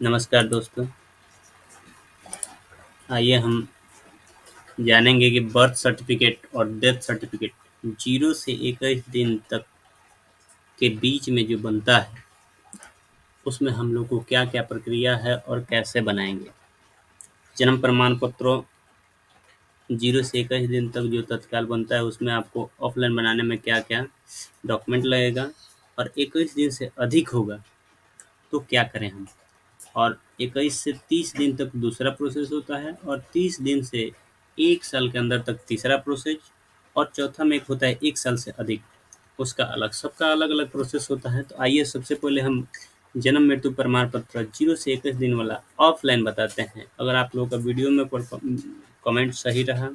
नमस्कार दोस्तों। आइए हम जानेंगे कि बर्थ सर्टिफिकेट और डेथ सर्टिफिकेट 0 से 21 दिन तक के बीच में जो बनता है, उसमें हम लोग को क्या-क्या प्रक्रिया है और कैसे बनाएँगे। जन्म प्रमाण पत्रों 0 से 21 दिन तक जो तत्काल बनता है, उसमें आपको ऑफ़लाइन बनाने में क्या-क्या डॉक्यूमेंट लगेगा और 21 दिन से अधिक होगा, तो क्या करें हम? और 21 से 30 दिन तक दूसरा प्रोसेस होता है और 30 दिन से 1 साल के अंदर तक तीसरा प्रोसेस और चौथा में एक होता है 1 साल से अधिक, उसका अलग। सबका अलग-अलग प्रोसेस होता है। तो आइए सबसे पहले हम जन्म मृत्यु प्रमाण पत्र 0 से 21 दिन वाला ऑफ़लाइन बताते हैं। अगर आप लोगों का वीडियो में कमेंट सही रहा,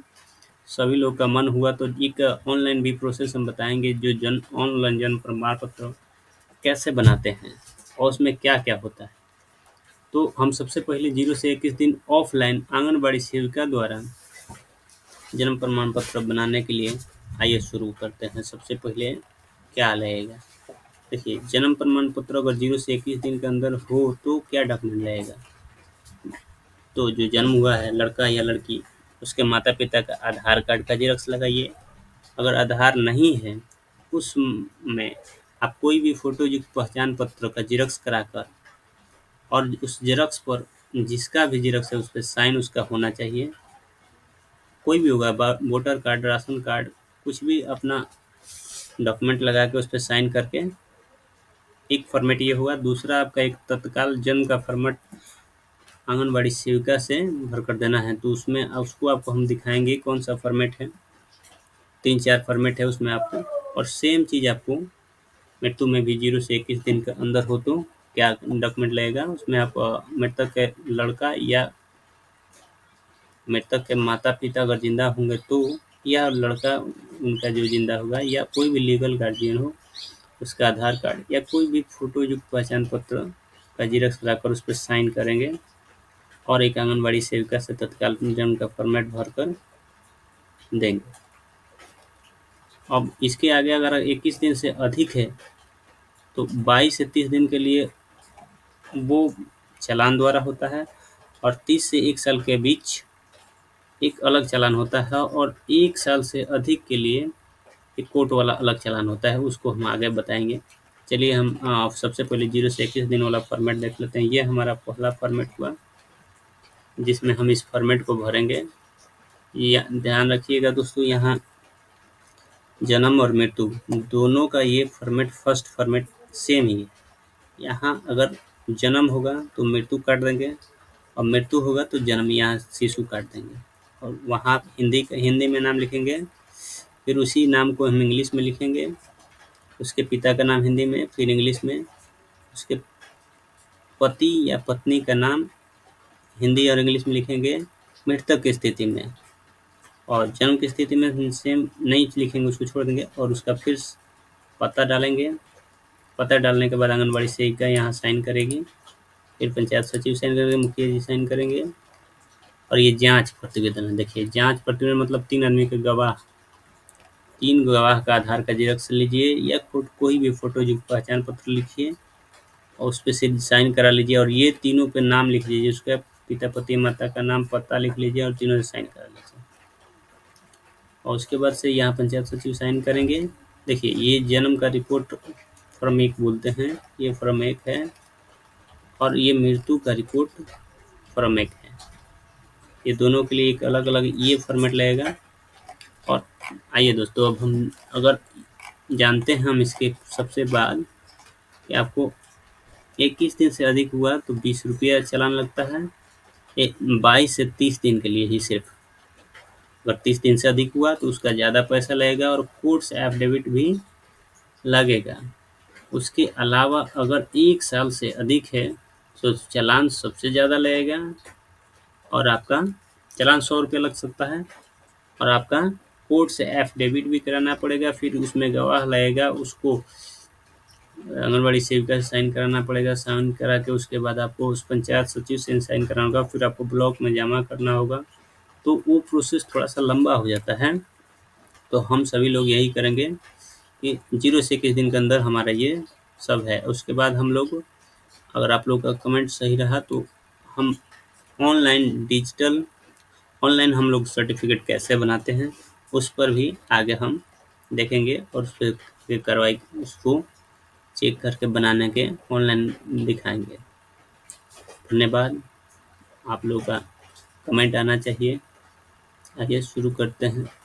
सभी लोग का मन हुआ तो एक ऑनलाइन भी प्रोसेस हम बताएँगे जो ऑनलाइन जन्म प्रमाण पत्र कैसे बनाते हैं और उसमें क्या-क्या होता है। तो हम सबसे पहले 0 से 21 दिन ऑफ़लाइन आंगनबाड़ी सेविका द्वारा जन्म प्रमाण पत्र बनाने के लिए आइए शुरू करते हैं। सबसे पहले क्या लगेगा? देखिए, जन्म प्रमाण पत्र अगर 0 से 21 दिन के अंदर हो तो क्या डॉक्यूमेंट लगेगा? तो जो जन्म हुआ है लड़का या लड़की, उसके माता-पिता का आधार कार्ड का ज़ेरॉक्स लगाइए। अगर आधार नहीं है, उसमें आप कोई भी फ़ोटोयुक्त पहचान पत्र का ज़ेरॉक्स कराकर और उस ज़ेरॉक्स पर जिसका भी ज़ेरॉक्स है उस पे साइन उसका होना चाहिए। कोई भी होगा वोटर कार्ड, राशन कार्ड, कुछ भी अपना डॉक्यूमेंट लगा के उस पे साइन करके एक फ़ॉर्मेट ये हुआ। दूसरा आपका एक तत्काल जन्म का फ़ॉर्मेट आंगनबाड़ी सेविका से भर कर देना है, तो उसमें उसको आपको हम दिखाएँगे कौन-सा फ़ॉर्मेट है। 3-4 फ़ॉर्मेट है उसमें आपको और सेम चीज़ आपको मृत्यु में भी 0 से 21 दिन के अंदर हो तो क्या डॉक्यूमेंट लगेगा। उसमें आप मृतक के लड़का या मृतक के माता-पिता अगर ज़िंदा होंगे तो, या लड़का उनका जो ज़िंदा होगा या कोई भी लीगल गार्जियन हो, उसका आधार कार्ड या कोई भी फ़ोटोयुक्त पहचान पत्र का ज़ेरॉक्स लाकर उस पे साइन करेंगे और एक आंगनबाड़ी सेविका से तत्काल जन्म का फ़ॉर्मेट भरकर देंगे। अब इसके आगे अगर 21 दिन से अधिक है, तो 22 से 30 दिन के लिए वो चालान द्वारा होता है और 30 से 1 साल के बीच एक अलग चालान होता है और 1 साल से अधिक के लिए एक कोर्ट वाला अलग चालान होता है, उसको हम आगे बताएँगे। चलिए हम सबसे पहले 0 से 21 दिन वाला फ़ॉर्मेट देख लेते हैं। ये हमारा पहला फ़ॉर्मेट हुआ, जिसमें हम इस फ़ॉर्मेट को भरेंगे। या ध्यान रखिएगा दोस्तों, यहाँ जन्म और मृत्यु दोनों का ये फ़ॉर्मेट फर्स्ट फ़ॉर्मेट सेम ही है। यहाँ अगर जन्म होगा तो मृत्यु काट देंगे और मृत्यु होगा तो जन्म, यहाँ शिशु काट देंगे और वहाँ हिंदी में नाम लिखेंगे। फिर उसी नाम को हम इंग्लिश में लिखेंगे, उसके पिता का नाम हिंदी में, फिर इंग्लिश में, उसके पति या पत्नी का नाम हिंदी और इंग्लिश में लिखेंगे मृतक की स्थिति में, और जन्म की स्थिति में हम सेम नहीं लिखेंगे, उसको छोड़ देंगे और उसका फिर पता डालेंगे। पता डालने के बाद आंगनबाड़ी सेविका यहाँ साइन करेगी, फिर पंचायत सचिव साइन करेंगे, मुखिया जी साइन करेंगे और ये जाँच प्रतिवेदन है। देखिए, जाँच प्रतिवेदन मतलब 3 आदमी के गवाह, 3 गवाह का आधार का ज़ेरॉक्स लीजिए या कोई भी फ़ोटोयुक्त पहचान पत्र लिखिए और उस पे से साइन करा लीजिए और ये तीनों पे नाम लिख लीजिए। उसका पिता, पति, माता का नाम, पता लिख लीजिए और तीनों से साइन करा लीजिए। और उसके बाद से यहाँ पंचायत सचिव साइन करेंगे। देखिए, ये जन्म का रिपोर्ट फ़ॉर्म 1 बोलते हैं, ये फ़ॉर्म 1 है और ये मृत्यु का रिपोर्ट फ़ॉर्म 1 है। ये दोनों के लिए एक अलग-अलग ये फ़ॉर्मेट लगेगा। और आइए दोस्तों, अब हम अगर जानते हैं हम इसके सबसे बाद कि आपको 21 दिन से अधिक हुआ तो 20 रुपया चालान लगता है। 22 से 30 दिन के लिए ही सिर्फ। अगर 30 दिन से अधिक हुआ तो उसका ज़्यादा पैसा लगेगा और कोर्ट से एफ़िडेविट भी लगेगा। उसके अलावा अगर 1 साल से अधिक है तो चालान सबसे ज़्यादा लगेगा और आपका चालान 100 रुपये लग सकता है और आपका कोर्ट से एफ़िडेविट भी कराना पड़ेगा। फिर उसमें गवाह लगेगा, उसको आंगनबाड़ी सेविका से साइन कराना पड़ेगा। साइन करा के उसके बाद आपको उस पंचायत सचिव से साइन कराना होगा, फिर आपको ब्लॉक में जमा करना होगा। तो वो प्रोसेस थोड़ा-सा लंबा हो जाता है। तो हम सभी लोग यही करेंगे कि 0 से 21 दिन के अंदर हमारा ये सब है। उसके बाद हम लोग अगर आप लोग का कमेंट सही रहा तो हम ऑनलाइन हम लोग सर्टिफिकेट कैसे बनाते हैं उस पर भी आगे हम देखेंगे और फिर कार्रवाई उसको चेक करके बनाने के ऑनलाइन दिखाएंगे। धन्यवाद। आप लोगों का कमेंट आना चाहिए। आइए शुरू करते हैं।